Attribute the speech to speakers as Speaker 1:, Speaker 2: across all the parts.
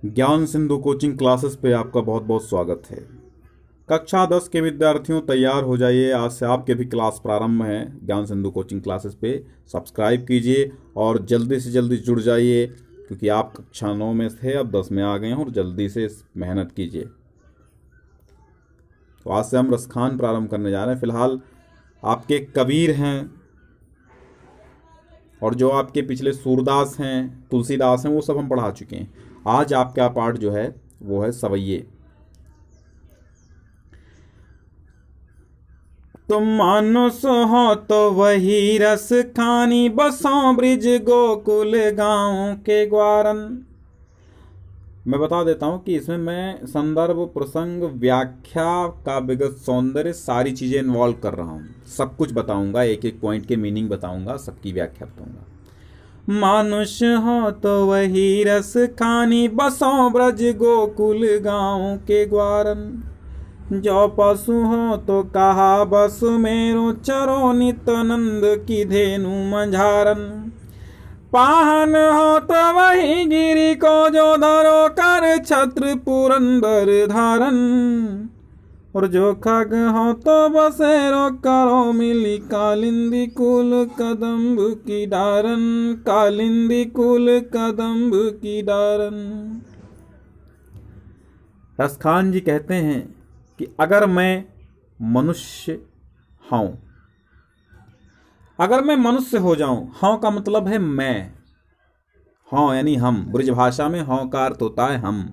Speaker 1: ज्ञान Sindhu coaching classes पे आपका बहुत बहुत स्वागत है। कक्षा 10 के विद्यार्थियों तैयार हो जाइए, आज से आपके भी क्लास प्रारंभ है ज्ञान सिंधु कोचिंग क्लासेस पे। सब्सक्राइब कीजिए और जल्दी से जल्दी जुड़ जाइए, क्योंकि आप कक्षा 9 में थे, अब 10 में आ गए हैं और जल्दी से मेहनत कीजिए। तो आज से हम रसखान प्रारंभ करने जा रहे हैं। फिलहाल आपके कबीर हैं और जो आपके पिछले सूरदास हैं, तुलसीदास हैं, वो सब हम पढ़ा चुके हैं। आज आपका पाठ जो है वो है सवैये। तुम मनुष्य हो तो वही रस खानी, बसों ब्रिज गोकुल गाँव के ग्वारन। मैं बता देता हूँ कि इसमें मैं संदर्भ, प्रसंग, व्याख्या, काव्यगत सौंदर्य सारी चीज़ें इन्वॉल्व कर रहा हूँ। सब कुछ बताऊंगा, एक एक पॉइंट के मीनिंग बताऊंगा, सबकी व्याख्या बताऊंगा। मनुष्य हो तो वही रस खानी, बसों ब्रज गोकुल गाँव के ग्वारन। जो पशु हो तो कहा बस मेरो, चरो नित्यानंद की धेनु मंझारन। पाहन हो तो वही गिरी को, जो धरो कर छत्र पुरंदर धारन। और जो खग हो तो बसेरो, करो मिली कालिंदी कुल कदम्ब की डारन, कालिंदी कुल कदम्ब की डारन। रसखान जी कहते हैं कि अगर मैं मनुष्य हूं, अगर मैं मनुष्य हो जाऊं, हाँ का मतलब है मैं, हाँ यानी हम, ब्रज भाषा में हाँ का अर्थ होता है हम।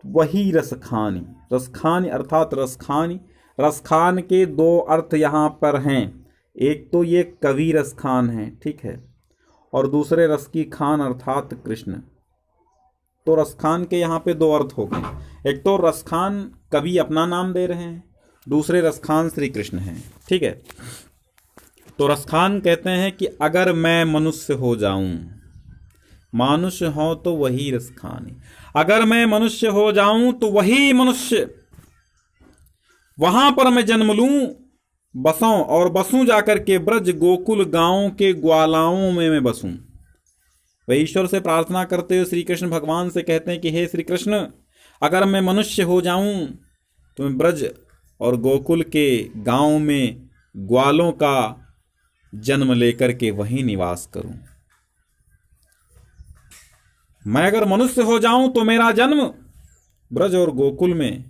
Speaker 1: वही रसखानी, रसखानी अर्थात रसखानी। रसखान के दो अर्थ यहाँ पर हैं। एक तो ये कवि रसखान है, ठीक है, और दूसरे रस की खान अर्थात कृष्ण। तो रसखान के यहाँ पे दो अर्थ हो गए। एक तो रसखान कवि अपना नाम दे रहे हैं, दूसरे रसखान श्री कृष्ण हैं, ठीक है। तो रसखान कहते हैं कि अगर मैं मनुष्य हो जाऊं, मनुष्य हो तो वही रसखानी। अगर मैं मनुष्य हो जाऊं तो वही मनुष्य, वहां पर मैं जन्म लूं, बसूं और बसूं जाकर के ब्रज गोकुल गांव के ग्वालाओं में मैं बसूं। वह ईश्वर से प्रार्थना करते हुए श्री कृष्ण भगवान से कहते हैं कि हे श्री कृष्ण, अगर मैं मनुष्य हो जाऊं तो मैं ब्रज और गोकुल के गांव में ग्वालों का जन्म लेकर के वहीं निवास करूं। मैं अगर मनुष्य हो जाऊं तो मेरा जन्म ब्रज और गोकुल में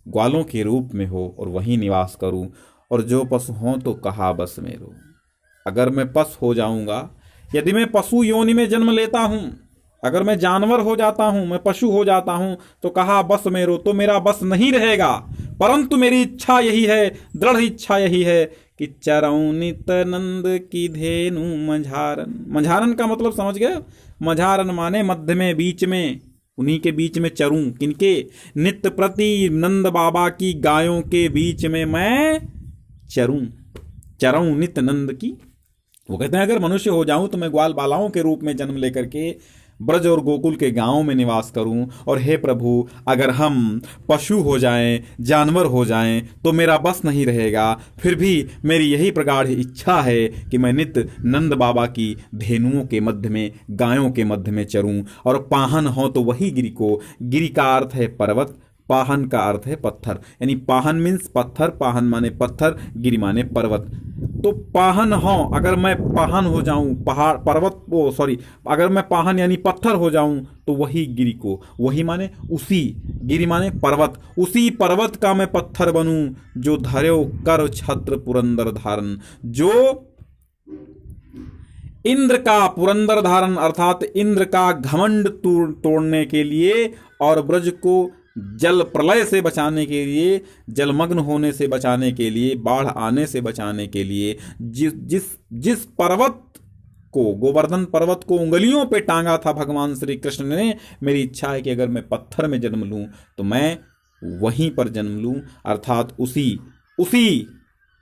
Speaker 1: ग्वालों के रूप में हो और वहीं निवास करूं। और जो पशु हों तो कहा बस मेरो। अगर मैं पशु हो जाऊंगा, यदि मैं पशु योनि में जन्म लेता हूं, अगर मैं जानवर हो जाता हूं, मैं पशु हो जाता हूं, तो कहा बस मेरो, तो मेरा बस नहीं रहेगा। परंतु मेरी इच्छा यही है, दृढ़ इच्छा यही है कि चरऊं नित्यानंद की धेनु मंझारन। मंझारन का मतलब समझ गए? मंझारन माने मध्य में, बीच में, उन्हीं के बीच में चरूं। किनके? नित्य प्रति नंद बाबा की गायों के बीच में मैं चरूं, चरऊं नित्य नंद की। वो कहते हैं अगर मनुष्य हो जाऊं तो मैं ग्वाल बालाओं के रूप में जन्म लेकर के ब्रज और गोकुल के गांवों में निवास करूं। और हे प्रभु, अगर हम पशु हो जाएं, जानवर हो जाएं, तो मेरा बस नहीं रहेगा। फिर भी मेरी यही प्रगाढ़ इच्छा है कि मैं नित्य नंद बाबा की धेनुओं के मध्य में, गायों के मध्य में चरूं। और पाहन हो तो वही गिरी को, गिरी का अर्थ है पर्वत, पाहन का अर्थ है पत्थर, यानी पाहन मीन्स पत्थर, पाहन माने पत्थर, गिरी माने पर्वत। तो पाहन हो, अगर मैं पाहन हो जाऊं, पहाड़ पर्वत, वो सॉरी, अगर मैं पाहन यानी पत्थर हो जाऊं तो वही गिरी को, वही माने उसी, गिरी माने पर्वत, उसी पर्वत का मैं पत्थर बनूं जो धर्यो कर छत्र पुरंदर धारन। जो इंद्र का पुरंदर धारण अर्थात इंद्र का घमंड तोड़ने के लिए और ब्रज को जल प्रलय से बचाने के लिए, जलमग्न होने से बचाने के लिए, बाढ़ आने से बचाने के लिए जिस जिस जिस पर्वत को, गोवर्धन पर्वत को उंगलियों पे टांगा था भगवान श्री कृष्ण ने, मेरी इच्छा है कि अगर मैं पत्थर में जन्म लूं तो मैं वहीं पर जन्म लूं, अर्थात उसी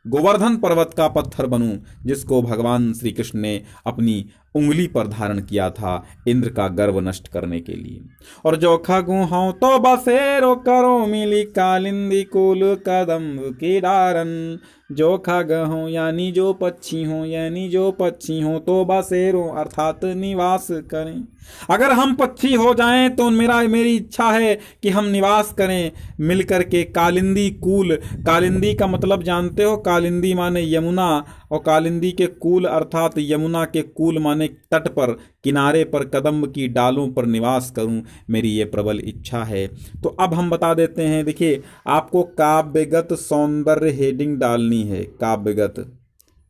Speaker 1: गोवर्धन पर्वत का पत्थर बनूं जिसको भगवान श्री कृष्ण ने अपनी उंगली पर धारण किया था इंद्र का गर्व नष्ट करने के लिए। और जो खगुहाओं तो बसेरो करो मिली कालिंदी कुल कदम्ब की डारन। जो खग हों यानी जो पक्षी हों, यानी जो पक्षी हों तो बसेरो अर्थात निवास करें। अगर हम पक्षी हो जाएं तो मेरी इच्छा है कि हम निवास करें मिलकर के कालिंदी कूल। कालिंदी का मतलब जानते हो, कालिंदी माने यमुना, और कालिंदी के कूल अर्थात यमुना के कूल माने तट पर, किनारे पर कदम्ब की डालों पर निवास करूं, मेरी ये प्रबल इच्छा है। तो अब हम बता देते हैं, देखिए आपको काव्यगत सौंदर्य हेडिंग डालनी है, काव्यगत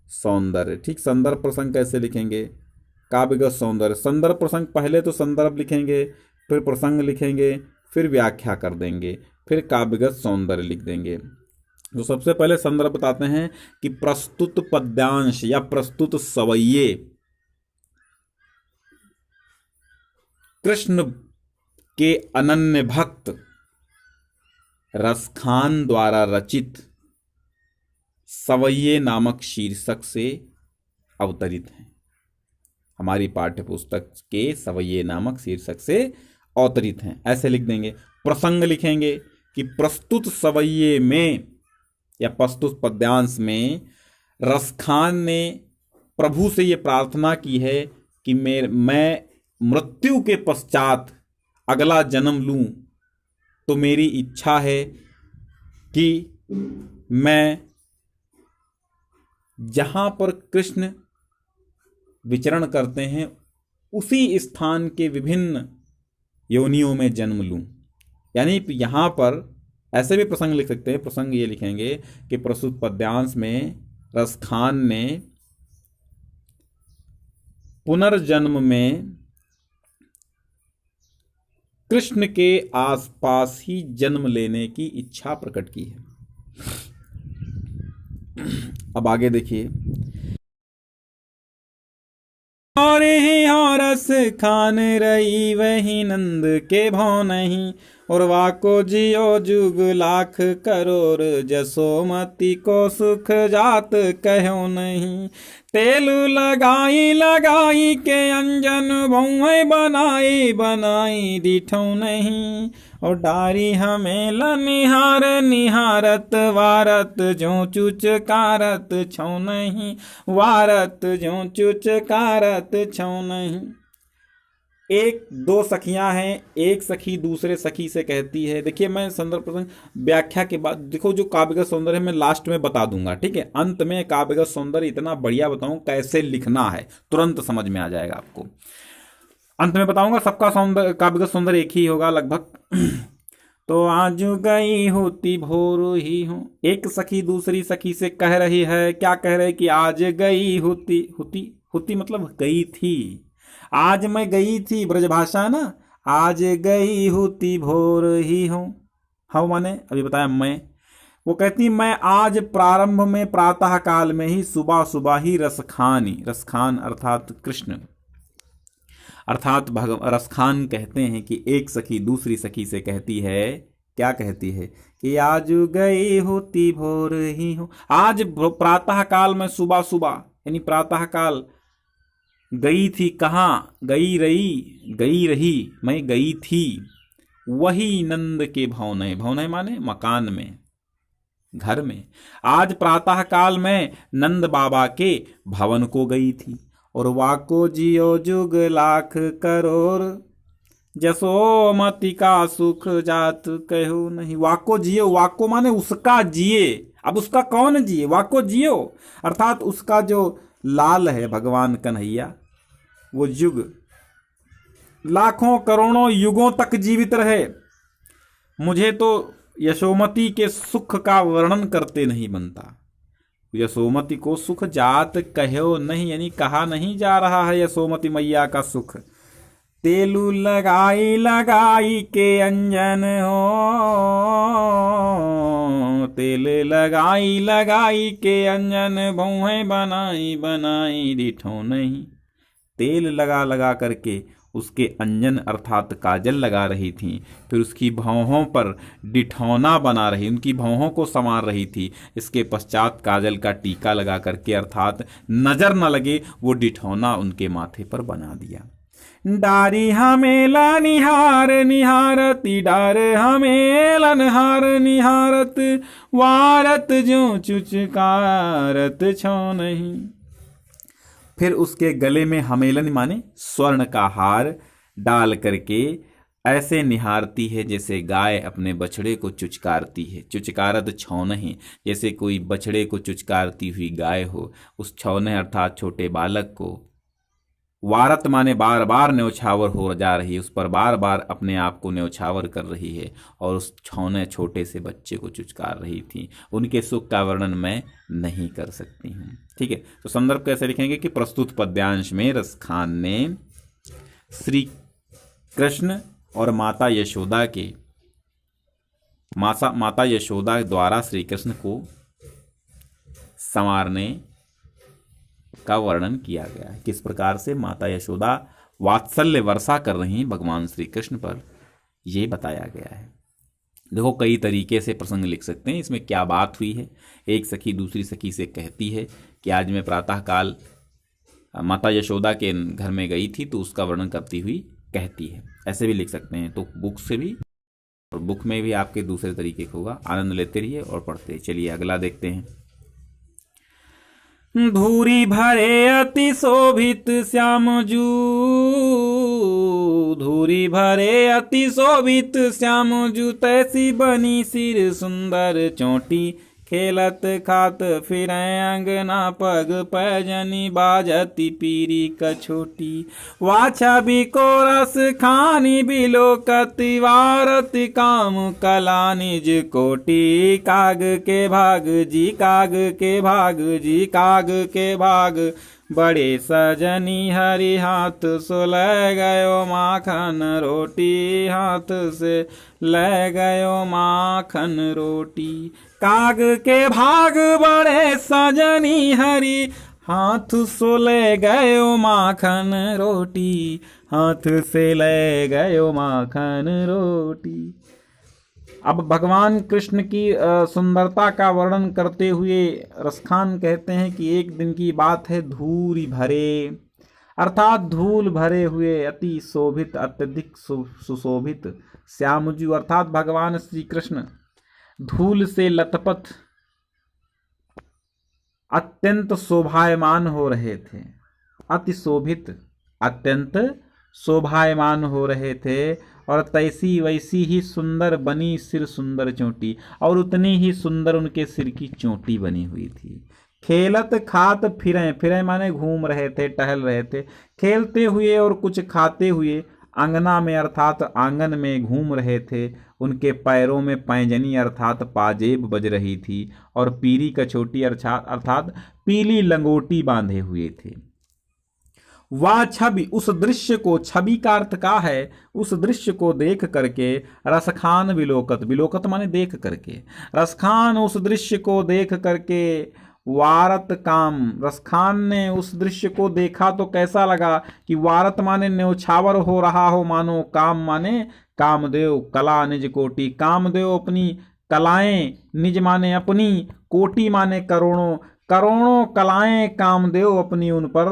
Speaker 1: सौंदर्य, ठीक। संदर्भ प्रसंग कैसे लिखेंगे, काव्यगत सौंदर्य, संदर्भ प्रसंग पहले तो संदर्भ लिखेंगे, फिर प्रसंग लिखेंगे, फिर व्याख्या कर देंगे, फिर काव्यगत सौंदर्य लिख देंगे। तो सबसे पहले संदर्भ बताते हैं कि प्रस्तुत पद्यांश या प्रस्तुत सवैये कृष्ण के अनन्य भक्त रसखान द्वारा रचित सवैये नामक शीर्षक से अवतरित हैं। हमारी पाठ्य पुस्तक के सवैये नामक शीर्षक से अवतरित हैं, ऐसे लिख देंगे। प्रसंग लिखेंगे कि प्रस्तुत सवैये में या प्रस्तुत पद्यांश में रसखान ने प्रभु से ये प्रार्थना की है कि मैं मृत्यु के पश्चात अगला जन्म लूं, तो मेरी इच्छा है कि मैं जहां पर कृष्ण विचरण करते हैं उसी स्थान के विभिन्न योनियों में जन्म लूं। यानी यहां पर ऐसे भी प्रसंग लिख सकते हैं। प्रसंग ये लिखेंगे कि प्रस्तुत पद्यांश में रसखान ने पुनर्जन्म में कृष्ण के आसपास ही जन्म लेने की इच्छा प्रकट की है। अब आगे देखिए, और ही रस खान रही वही नंद के भौ नहीं, और वाको जियो जुग लाख करोड़, जसोमती को सुख जात कहो नहीं। तेल लगाई लगाई के अंजन भौं बनाई बनाई डिठो नहीं, और डारी हमें निहार निहारत वारत जो चुचकारत छौ नहीं, वारत जो चुचकारत छौ नहीं। एक दो सखियां हैं, एक सखी दूसरे सखी से कहती है। देखिए मैं संदर्भ प्रसंग व्याख्या के बाद, देखो जो काव्यगत सौंदर्य मैं लास्ट में बता दूंगा, ठीक है। अंत में काव्यगत सौंदर्य इतना बढ़िया बताऊं कैसे लिखना है, तुरंत समझ में आ जाएगा आपको। अंत में बताऊंगा, सबका सौंदर्य काव्यगत सौंदर्य एक ही होगा लगभग। तो आज गई होती भोर ही हूं, एक सखी दूसरी सखी से कह रही है, क्या कह रहे कि आज गई होती, होती मतलब गई थी, आज मैं गई थी, ब्रजभाषा है ना। आज गई होती भोर ही हूं, हाँ माने अभी बताया मैं। वो कहती मैं आज प्रारंभ में प्रातः काल में ही सुबह सुबह ही रसखान अर्थात कृष्ण अर्थात रसखान कहते हैं कि एक सखी दूसरी सखी से कहती है, क्या कहती है कि आज गई होती भोर ही हूं। आज प्रातः काल में सुबह सुबह यानी प्रातः काल गई थी, कहाँ गई रही मैं गई थी, वही नंद के भवनय, भवनय माने मकान में, घर में। आज प्रातः काल में नंद बाबा के भवन को गई थी, और वाको जियो जुग लाख करोड़, जसोमती का सुख जात कहो नहीं। वाको जियो, वाको माने उसका जिए, अब उसका कौन जिए, वाको जियो अर्थात उसका जो लाल है भगवान कन्हैया, वो युग लाखों करोड़ों युगों तक जीवित रहे। मुझे तो यशोमती के सुख का वर्णन करते नहीं बनता। यशोमती को सुख जात कहो नहीं, यानी कहा नहीं जा रहा है यशोमती मैया का सुख। तेलू लगाई लगाई के अंजन हो, तेल लगाई लगाई के अंजन भौं बनाई बनाई डिठो नहीं। तेल लगा लगा करके उसके अंजन अर्थात काजल लगा रही थीं, फिर उसकी भौहों पर डिठौना बना रही, उनकी भौहों को संवार रही थी। इसके पश्चात काजल का टीका लगा करके अर्थात नजर न लगे वो डिठौना उनके माथे पर बना दिया। डारी हमेला निहार निहारती डार हमेला निहार निहारत वारत जो चुचकारत छो नहीं। फिर उसके गले में हमेलन माने स्वर्ण का हार डाल करके ऐसे निहारती है जैसे गाय अपने बछड़े को चुचकारती है। चुचकारत छौनहि, जैसे कोई बछड़े को चुचकारती हुई गाय हो, उस छौने अर्थात छोटे बालक को। वारत माने बार बार न्यौछावर हो जा रही है, उस पर बार बार अपने आप को न्यौछावर कर रही है और उस छौने छोटे से बच्चे को चुचकार रही थी। उनके सुख का वर्णन मैं नहीं कर सकती हूँ। ठीक है, तो संदर्भ कैसे लिखेंगे कि प्रस्तुत पद्यांश में रसखान ने श्री कृष्ण और माता यशोदा के माता यशोदा द्वारा श्री कृष्ण को संवारने का वर्णन किया गया है। किस प्रकार से माता यशोदा वात्सल्य वर्षा कर रही हैं भगवान श्री कृष्ण पर, यह बताया गया है। देखो कई तरीके से प्रसंग लिख सकते हैं। इसमें क्या बात हुई है, एक सखी दूसरी सखी से कहती है कि आज मैं प्रातःकाल माता यशोदा के घर में गई थी, तो उसका वर्णन करती हुई कहती है। ऐसे भी लिख सकते हैं। तो बुक से भी और बुक में भी आपके दूसरे तरीके का होगा। आनंद लेते रहिए और पढ़ते रहिए। चलिए अगला देखते हैं। धूरी भरे अति शोभित श्यामजू, धूरी भरे अति शोभित श्यामजू, तैसी बनी सिर सुंदर चोटी, खेलत खात फिरें अंगना पग पैजनी, बाजती पीरी कछोटी। वाछा भी को रस खानी बिलोकति, वारति काम कला निज कोटि। काग के भाग जी, काग के भाग जी, काग के भाग बड़े सजनी, हरि हाथ सो ले गयो माखन रोटी, हाथ से ले गयो माखन रोटी। काग के भाग बड़े सजनी, हरि हाथ सो ले गयो माखन रोटी, हाथ से ले गयो माखन रोटी। अब भगवान कृष्ण की सुंदरता का वर्णन करते हुए रसखान कहते हैं कि एक दिन की बात है, धूरी भरे अर्थात धूल भरे हुए अति शोभित अत्यधिक सुशोभित श्यामजू अर्थात भगवान श्री कृष्ण धूल से लथपथ अत्यंत शोभायमान हो रहे थे। अति शोभित अत्यंत शोभायमान हो रहे थे और तैसी वैसी ही सुंदर बनी सिर सुंदर चोटी, और उतनी ही सुंदर उनके सिर की चोटी बनी हुई थी। खेलत खात फिरें, फिरें माने घूम रहे थे, टहल रहे थे, खेलते हुए और कुछ खाते हुए अंगना में अर्थात आंगन में घूम रहे थे। उनके पैरों में पैंजनी अर्थात पाजेब बज रही थी और पीली कछोटी अर्थात पीली लंगोटी बांधे हुए थे। वह छवि, उस दृश्य को, छवि का अर्थ का है उस दृश्य को देख करके रसखान विलोकत, विलोकत माने देख करके, रसखान उस दृश्य को देख करके वारत काम, रसखान ने उस दृश्य को देखा तो कैसा लगा कि वारत माने न्यौछावर हो रहा हो, मानो काम माने कामदेव, कला निज कोटि, कामदेव अपनी कलाएं, निज माने अपनी, कोटि माने करोड़ों, करोड़ों कलाएं कामदेव अपनी उन पर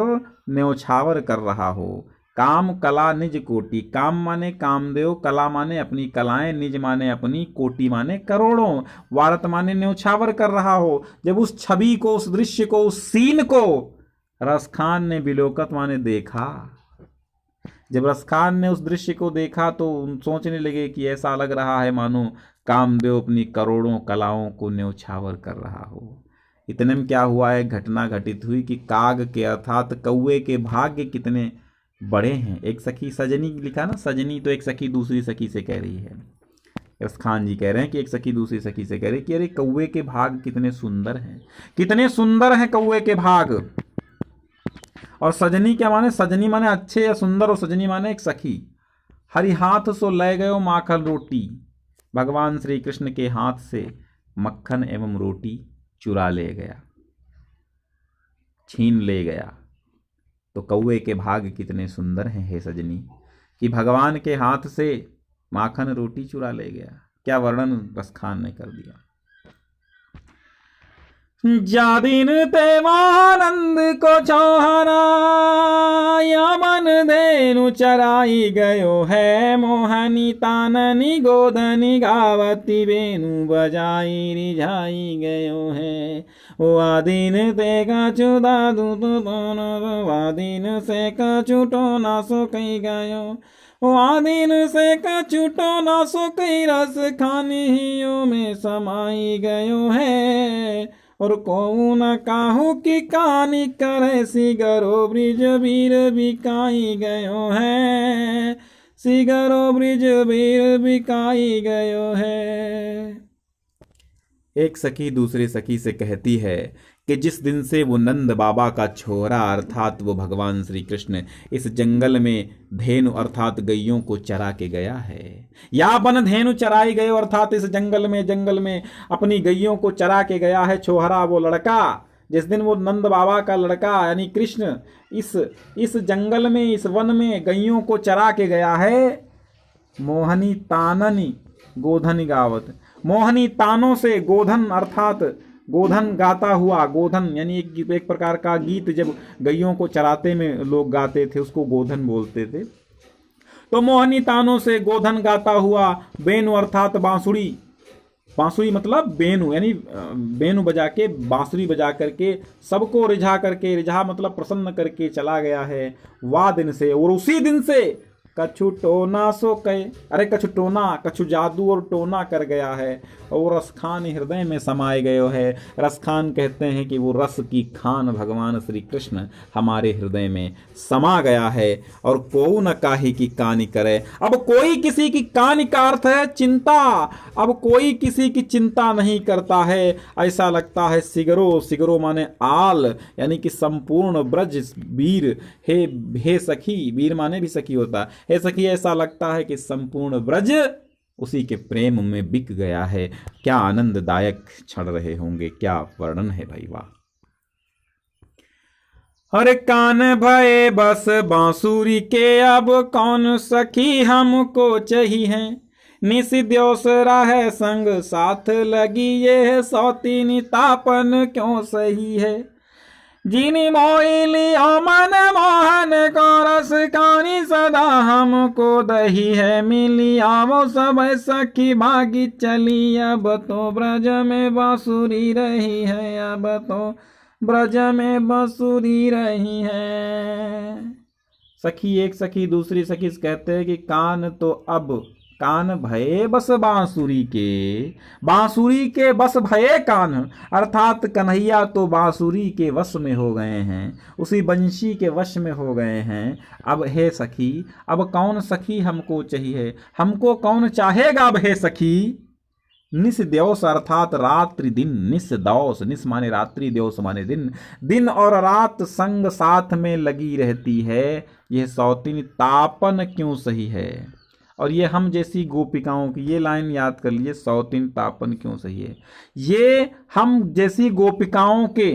Speaker 1: न्यौछावर कर रहा हो। काम कला निज कोटि, काम माने कामदेव, कला माने अपनी कलाएं, निज माने अपनी, कोटि माने करोड़ों, वारत माने न्यौछावर कर रहा हो। जब उस छवि को, उस दृश्य को, उस सीन को रसखान ने विलोकत माने देखा, जब रसखान ने उस दृश्य को देखा तो सोचने लगे कि ऐसा लग रहा है मानो कामदेव अपनी करोड़ों कलाओं को न्यौछावर कर रहा हो। इतने में क्या हुआ है, घटना घटित हुई कि काग के अर्थात कौवे के भाग्य कितने बड़े हैं। एक सखी सजनी लिखा ना, सजनी तो एक सखी दूसरी सखी से कह रही है। रसखान जी कह रहे हैं कि एक सखी दूसरी सखी से कह रही है कि अरे कौवे के भाग कितने सुंदर हैं, कितने सुंदर हैं कौवे के भाग। और सजनी क्या माने, सजनी माने अच्छे या सुंदर, और सजनी माने एक सखी। हरि हाथ सो ले गयो माखन रोटी, भगवान श्री कृष्ण के हाथ से मक्खन एवं रोटी चुरा ले गया, छीन ले गया। तो कौवे के भाग कितने सुंदर हैं हे सजनी। कि भगवान के हाथ से माखन रोटी चुरा ले गया। क्या वर्णन रसखान ने कर दिया। जा दिन देवानंद को चौहाना, यमन धेनु चराई गयो है, मोहनी ताननी गोधनी गावती बेनु बजाई रिझाई गयो है। ओ आदिन ते कछु दादू तो आदिन से कछुटो ना सो कही गयो, ओ आदिन से कछुटो ना सो कई रस खानियों में समाई गयो है। और कौन काहू की कहानी करे, सिगरो ब्रिज वीर बिकाई गयो है, सिगरो ब्रिज वीर बिकाई गयो है। एक सखी दूसरी सखी से कहती है कि जिस दिन से वो नंद बाबा का छोरा अर्थात वो भगवान श्री कृष्ण इस जंगल में धेनु अर्थात गैयों को चरा के गया है, या बन धेनु चराई गए अर्थात इस जंगल में अपनी गैयों को चरा के गया है छोहरा वो लड़का। जिस दिन वो नंद बाबा का लड़का यानी कृष्ण इस जंगल में इस वन में गैयों को चरा के गया है, मोहनी ताननी गोधन गावत, मोहनी तानों से गोधन अर्थात गोधन गाता हुआ, गोधन यानी एक प्रकार का गीत जब गैयों को चराते में लोग गाते थे उसको गोधन बोलते थे। तो मोहनी तानों से गोधन गाता हुआ, बेनु अर्थात बांसुरी, बांसुरी मतलब बेनु यानी बेनु बजा के बांसुरी बजा करके सबको रिझा करके, रिझा मतलब प्रसन्न करके चला गया है। वाह दिन से और उसी दिन से कछु टोना सो कहे, अरे कछु टोना, कछु जादू और टोना कर गया है और रसखान हृदय में समाये गयो है। रसखान कहते हैं कि वो रस की खान भगवान श्री कृष्ण हमारे हृदय में समा गया है। और को न काहे की कानी करे, अब कोई किसी की कानी का अर्थ है चिंता, अब कोई किसी की चिंता नहीं करता है। ऐसा लगता है सिगरो, सिगरो माने आल यानी कि संपूर्ण ब्रज वीर, हे सखी, वीर माने भी सखी होता, हे सखी ऐसा लगता है कि संपूर्ण ब्रज उसी के प्रेम में बिक गया है। क्या आनंददायक क्षण रहे होंगे, क्या वर्णन है भाई, वाह। अरे कान भये बस बांसुरी के, अब कौन सखी हमको चाहिए, निसिद्योस राह संग साथ लगी ये, सौतीनी तापन क्यों सही है। जिनी मोइली मन मोहन को रस खानी सदा हमको दही है, मिली आवो सब सखी भागी चली, अब तो ब्रज में बांसुरी रही है, अब तो ब्रज में बांसुरी रही है। सखी एक सखी दूसरी सखी से कहते हैं कि कान तो अब, कान भये बस बांसुरी के बस भये कान, अर्थात कन्हैया तो बांसुरी के वश में हो गए हैं, उसी बंशी के वश में हो गए हैं। अब हे सखी, अब कौन सखी हमको चाहिए, हमको कौन चाहेगा अब हे सखी। निस दिवस अर्थात रात्रि दिन, निस दौस, निस माने रात्रि, दिवस माने दिन, दिन और रात संग साथ में लगी रहती है, यह सौतीन तापन क्यों सही है। और ये हम जैसी गोपिकाओं की, ये लाइन याद कर लिए, सौतीन तापन क्यों सही है। ये हम जैसी गोपिकाओं के,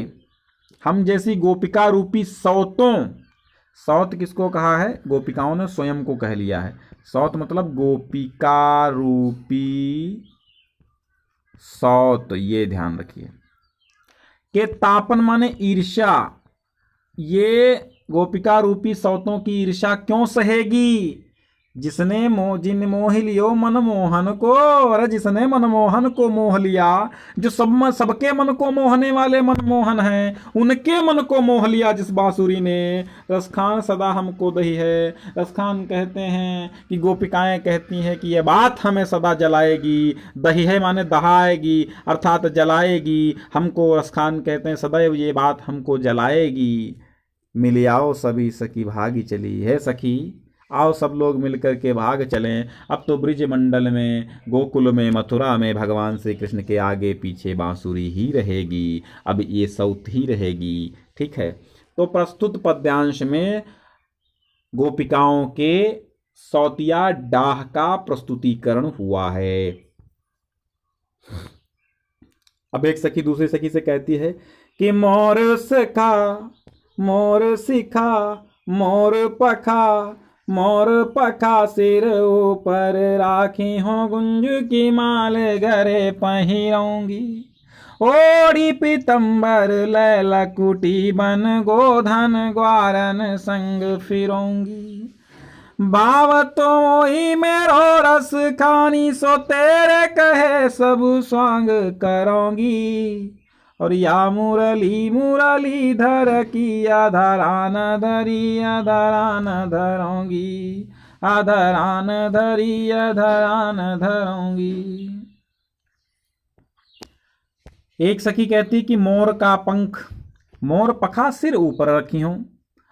Speaker 1: हम जैसी गोपिका रूपी सौतों, सौत किसको कहा है, गोपिकाओं ने स्वयं को कह लिया है। सौत मतलब गोपिका रूपी सौत, ये ध्यान रखिए। के तापन माने ईर्ष्या, ये गोपिका रूपी सौतों की ईर्ष्या क्यों सहेगी। जिसने जिन मोह लियो मनमोहन को, और जिसने मनमोहन को मोह लिया, जो सबके मन को मोहने वाले मनमोहन हैं, उनके मन को मोह लिया जिस बांसुरी ने। रसखान सदा हमको दही है, रसखान कहते हैं कि गोपिकाएं कहती हैं कि ये बात हमें सदा जलाएगी, दही है माने दहाएगी अर्थात जलाएगी हमको। रसखान कहते हैं सदैव ये बात हमको जलाएगी। मिल आओ सभी सखी भागी चली, है सखी आओ सब लोग मिलकर के भाग चलें। अब तो ब्रिज मंडल में, गोकुल में, मथुरा में भगवान श्री कृष्ण के आगे पीछे बांसुरी ही रहेगी, अब ये सौत ही रहेगी। ठीक है, तो प्रस्तुत पद्यांश में गोपिकाओं के सौतिया डाह का प्रस्तुतिकरण हुआ है। अब एक सखी दूसरी सखी से कहती है कि मोर सखा, मोर सिखा, मोर पखा, मोर पखा सिर ऊपर राखी हो गुंज की माल गरे पहिरऊंगी। ओढ़ी पीतम्बर लैला कुटी बन गोधन ग्वारन संग फिरऊंगी। बाव तो ही मेरो रस खानी सो तेरे कहे सब स्वांग करोगी। और या मुरली मुरली धर की आधरान धरी आधरान धरोंगी। आधरान धरी आधरान धरोंगी। एक सखी कहती कि मोर का पंख मोर पखा सिर ऊपर रखी हूं।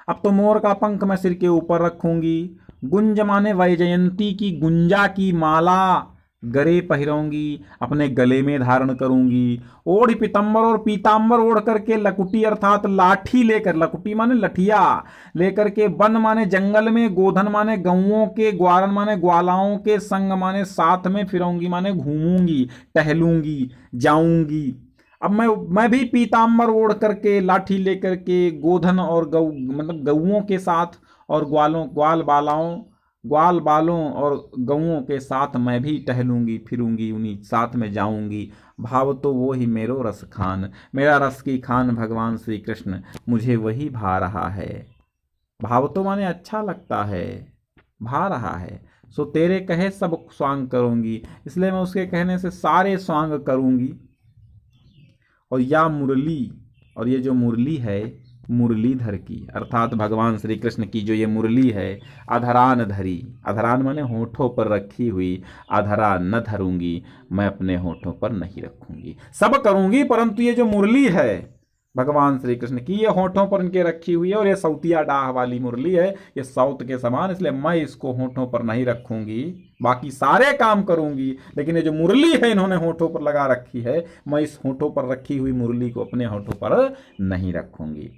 Speaker 1: अब तो मोर का पंख मैं सिर के ऊपर रखूंगी। गुंज माने वैजयंती की गुंजा की माला गले पहिरऊंगी, अपने गले में धारण करूंगी। ओढ़ पीतम्बर और पीताम्बर ओढ़ करके लकुटी अर्थात लाठी लेकर, लकुटी माने लठिया लेकर के, वन माने जंगल में, गोधन माने गौओं के, ग्वारन माने ग्वालाओं के, संग माने साथ में, फिरऊंगी माने घूमूंगी, टहलूंगी, जाऊंगी। अब मैं भी पीताम्बर ओढ़ करके लाठी लेकर के गोधन और गौ मतलब गौओं के साथ और ग्वाल बालों और गौओं के साथ मैं भी टहलूंगी फिरूंगी, उन्हीं साथ में जाऊंगी। भाव तो वो ही मेरो रस खान, मेरा रस की खान भगवान श्री कृष्ण, मुझे वही भा रहा है। भाव तो माने अच्छा लगता है, भा रहा है। सो तेरे कहे सब स्वांग करूंगी, इसलिए मैं उसके कहने से सारे स्वांग करूंगी। और या मुरली, और ये जो मुरली है मुरलीधर की अर्थात भगवान श्री कृष्ण की जो ये मुरली है, अधरान धरी, अधरान माने होठों पर रखी हुई, अधरा न धरूंगी, मैं अपने होठों पर नहीं रखूंगी। सब करूंगी परंतु ये जो मुरली है भगवान श्री कृष्ण की, ये होठों पर इनके रखी हुई है और ये सौतिया डाह वाली मुरली है, ये सौत के समान, इसलिए मैं इसको होठों पर नहीं रखूंगी। बाकी सारे काम करूंगी लेकिन ये जो मुरली है इन्होंने होठों पर लगा रखी है, मैं इस होठों पर रखी हुई मुरली को अपने होठों पर नहीं रखूंगी।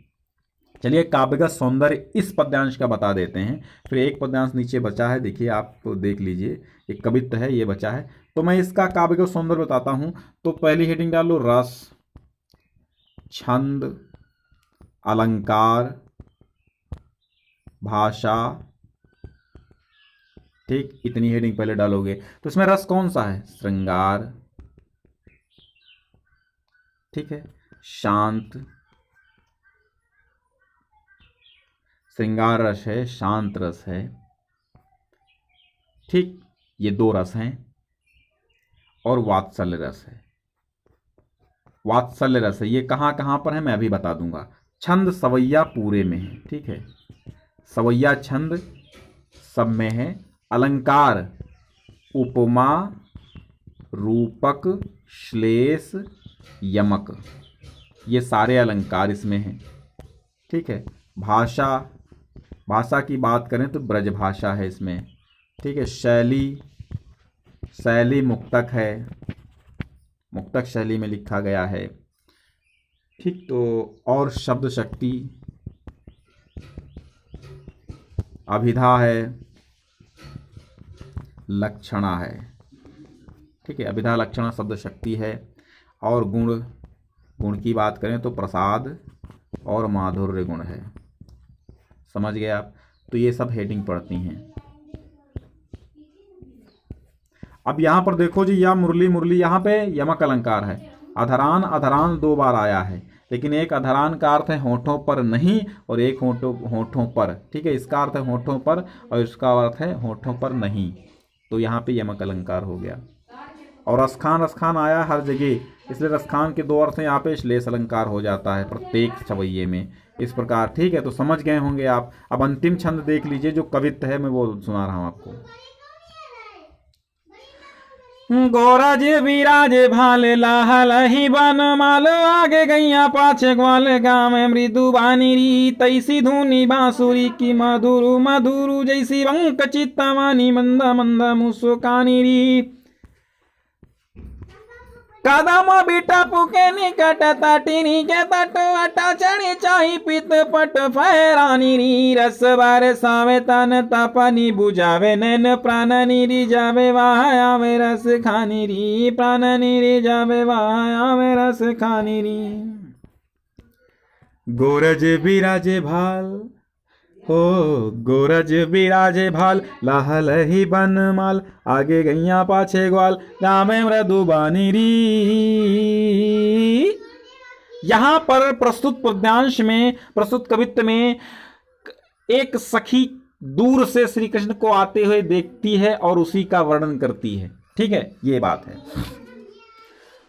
Speaker 1: चलिए काव्यगत सौंदर्य इस पद्यांश का बता देते हैं, फिर एक पद्यांश नीचे बचा है, देखिए आप देख लीजिए, एक कवित्व है ये बचा है, तो मैं इसका काव्यगत सौंदर्य बताता हूं। तो पहली हेडिंग डालो रस, छंद, अलंकार, भाषा, ठीक, इतनी हेडिंग पहले डालोगे। तो इसमें रस कौन सा है? श्रृंगार, ठीक है, शांत, श्रृंगार रस है, शांत रस है, ठीक, ये दो रस हैं। और वात्सल्य रस है, वात्सल्य रस है, ये कहां कहां पर है मैं अभी बता दूंगा। छंद सवैया पूरे में है, ठीक है, सवैया छंद सब में है। अलंकार उपमा, रूपक, श्लेष, यमक, ये सारे अलंकार इसमें हैं, ठीक है। भाषा, भाषा की बात करें तो ब्रज भाषा है इसमें, ठीक है। शैली, शैली मुक्तक है, मुक्तक शैली में लिखा गया है, ठीक। तो और शब्द शक्ति, अभिधा है, लक्षणा है, ठीक है, अभिधा लक्षणा शब्द शक्ति है। और गुण, गुण की बात करें तो प्रसाद और माधुर्य गुण है, समझ गए आप। तो ये सब हेडिंग पढ़ती हैं। अब यहां पर देखो जी, या मुरली, मुरली यहां पे यमक अलंकार है। अधरान, अधरान दो बार आया है, लेकिन एक अधरान का अर्थ है होठों पर नहीं और एक होठों पर, ठीक है, इसका अर्थ है होठों पर और इसका अर्थ है होठों पर नहीं, तो यहाँ पे यमक अलंकार हो गया। और रसखान, रसखान आया हर जगह, इसलिए रसखान के दो अर्थ हैं, यहाँ पे श्लेष अलंकार हो जाता है प्रत्येक सवैये में, इस प्रकार, ठीक है। तो समझ गए होंगे आप। अब अंतिम छंद देख लीजिए जो कवित्व है, मैं वो सुना रहा हूं आपको। गोरज विराज भाल लाहल ही बन माल, आगे गैया पाछे ग्वाल, गाँव मृदु बानी री, तैसी धुनी बांसुरी की मधुरु मधुरु, जैसी वंक चित्तवानी मंद मंद मुस्कानी री। कदम बीटा पुके निकट तटिनी के तट, अटा चढ़ी चाही पित पट फहरानी री, रस बार सावे तन तपनी बुझावे, नैन प्राण नी जावे वायावे रस खानी री, प्राण नी जावे वायावे रस खानी री। गोरज बिराजे भाल, हो गोरज बिराजे भाल लाहल ही बनमाल, आगे गैया पाछे ग्वाल, गावे मृदुबानी री। यहां पर प्रस्तुत पद्यांश में, प्रस्तुत कवित्व में एक सखी दूर से श्री कृष्ण को आते हुए देखती है और उसी का वर्णन करती है। ठीक है, ये बात है।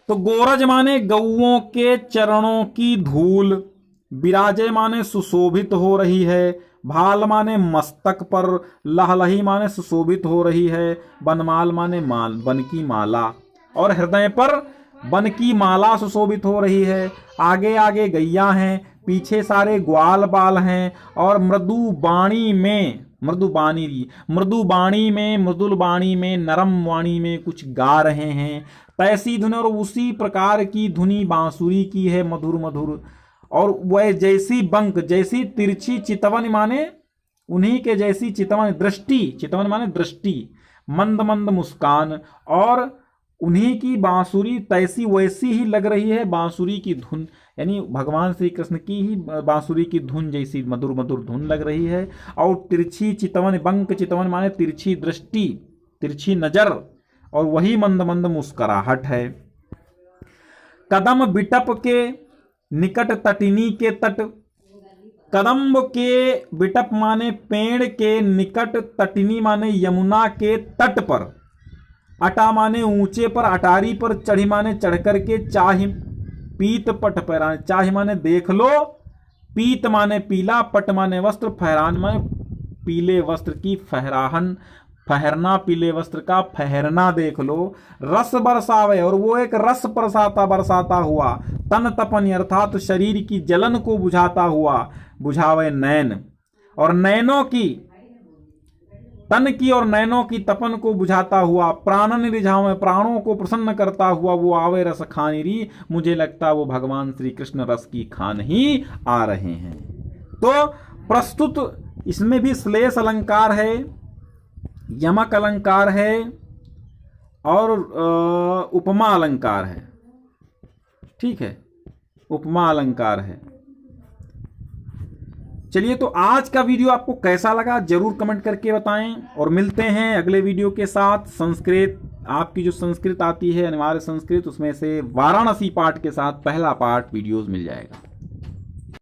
Speaker 1: तो गोरज माने गौओं के चरणों की धूल, विराजे माने सुशोभित हो रही है, भाल माने मस्तक पर, लहलही माने सुशोभित हो रही है, बनमाल माने माल, बन की माला, और हृदय पर बन की माला सुशोभित हो रही है। आगे आगे गैया हैं, पीछे सारे ग्वाल बाल हैं, और मृदुबाणी में, मृदुबाणी में, मृदुल बाणी में, नरम वाणी में कुछ गा रहे हैं। तैसी धुन, और उसी प्रकार की धुनी बांसुरी की है, मधुर मधुर। और वह जैसी बंक, जैसी तिरछी चितवन माने उन्हीं के जैसी चितवन, दृष्टि, चितवन माने दृष्टि, मंद मंद मुस्कान, और उन्हीं की बांसुरी तैसी वैसी ही लग रही है बांसुरी की धुन, यानी भगवान श्री कृष्ण की ही बांसुरी की धुन जैसी मधुर मधुर धुन लग रही है। और तिरछी चितवन, बंक चितवन माने तिरछी दृष्टि, तिरछी नजर, और वही मंद मंद मुस्कुराहट है। कदम बिटप के निकट तटिनी के तट, कदम्ब के बिटप माने पेड़ के निकट, तटिनी माने यमुना के तट पर, अटा माने ऊंचे पर, अटारी पर, चढ़ी माने चढ़कर के, चाहि पीत पट फहरान, चाहि माने देख लो, पीत माने पीला, पट माने वस्त्र, फहरान माने पीले वस्त्र की फहराहन, फहरना, पीले वस्त्र का फहरना देख लो। रस बरसावे, और वो एक रस बरसाता हुआ, तन तपन अर्थात शरीर की जलन को बुझाता हुआ, बुझावे नैन, और नैनों की, तन की और नैनों की तपन को बुझाता हुआ, प्राणन रिझावे, प्राणों को प्रसन्न करता हुआ, वो आवे रस खानी री, मुझे लगता वो भगवान श्री कृष्ण रस की खान ही आ रहे हैं। तो प्रस्तुत इसमें भी श्लेष अलंकार है, यमक अलंकार है, और उपमा अलंकार है। ठीक है, उपमा अलंकार है। चलिए, तो आज का वीडियो आपको कैसा लगा जरूर कमेंट करके बताएं, और मिलते हैं अगले वीडियो के साथ। संस्कृत, आपकी जो संस्कृत आती है अनिवार्य संस्कृत, उसमें से वाराणसी पाठ के साथ पहला पार्ट वीडियोस मिल जाएगा।